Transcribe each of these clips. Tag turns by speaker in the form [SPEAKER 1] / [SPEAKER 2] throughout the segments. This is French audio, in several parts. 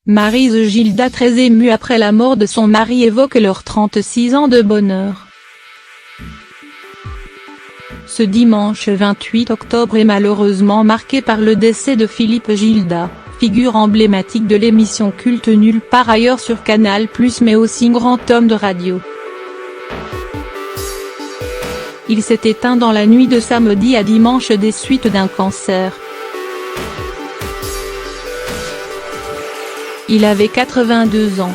[SPEAKER 1] Maryse Gilda, très émue après la mort de son mari, évoque leurs 36 ans de bonheur. Ce dimanche 28 octobre est malheureusement marqué par le décès de Philippe Gilda, figure emblématique de l'émission culte Nulle part ailleurs sur Canal+, mais aussi grand homme de radio. Il s'est éteint dans la nuit de samedi à dimanche des suites d'un cancer. Il avait 82 ans.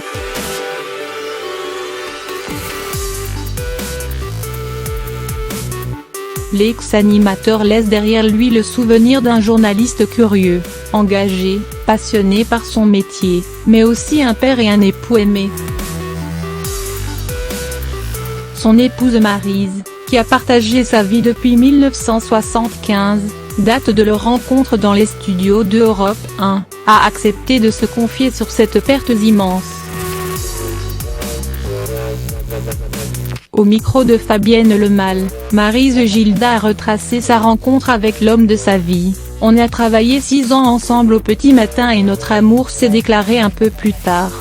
[SPEAKER 1] L'ex-animateur laisse derrière lui le souvenir d'un journaliste curieux, engagé, passionné par son métier, mais aussi un père et un époux aimé. Son épouse Maryse, qui a partagé sa vie depuis 1975, date de leur rencontre dans les studios d'Europe 1, a accepté de se confier sur cette perte immense. Au micro de Fabienne Lemal, Maryse Gilda a retracé sa rencontre avec l'homme de sa vie. « On a travaillé 6 ans ensemble au petit matin et notre amour s'est déclaré un peu plus tard.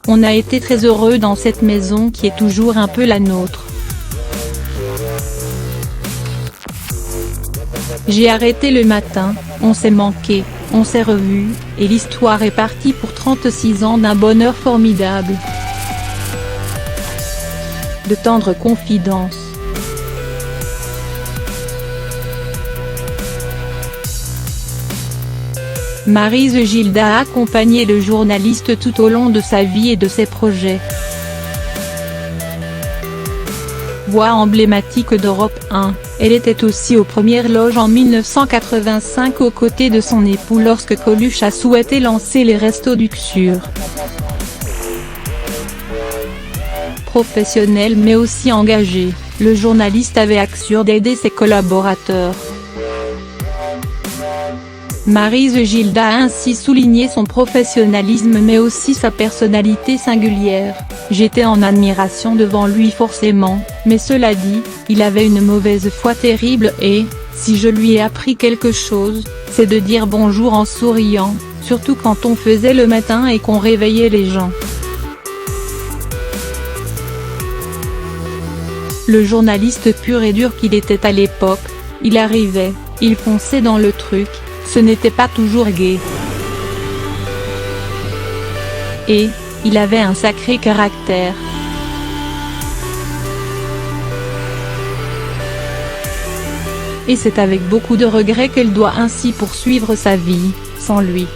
[SPEAKER 1] On a été très heureux dans cette maison qui est toujours un peu la nôtre. J'ai arrêté le matin, on s'est manqué, on s'est revus, et l'histoire est partie pour 36 ans d'un bonheur formidable. » De tendres confidences. Maryse Gilda a accompagné le journaliste tout au long de sa vie et de ses projets. Voix emblématique d'Europe 1, elle était aussi aux premières loges en 1985 aux côtés de son époux lorsque Coluche a souhaité lancer les Restos du Cure. Professionnel mais aussi engagé, le journaliste avait à cœur d'aider ses collaborateurs. Maryse Gilda a ainsi souligné son professionnalisme mais aussi sa personnalité singulière. « J'étais en admiration devant lui forcément, mais cela dit, il avait une mauvaise foi terrible et, si je lui ai appris quelque chose, c'est de dire bonjour en souriant, surtout quand on faisait le matin et qu'on réveillait les gens. » Le journaliste pur et dur qu'il était à l'époque, il arrivait, il fonçait dans le truc, ce n'était pas toujours gai. Et, il avait un sacré caractère. Et c'est avec beaucoup de regret qu'elle doit ainsi poursuivre sa vie, sans lui.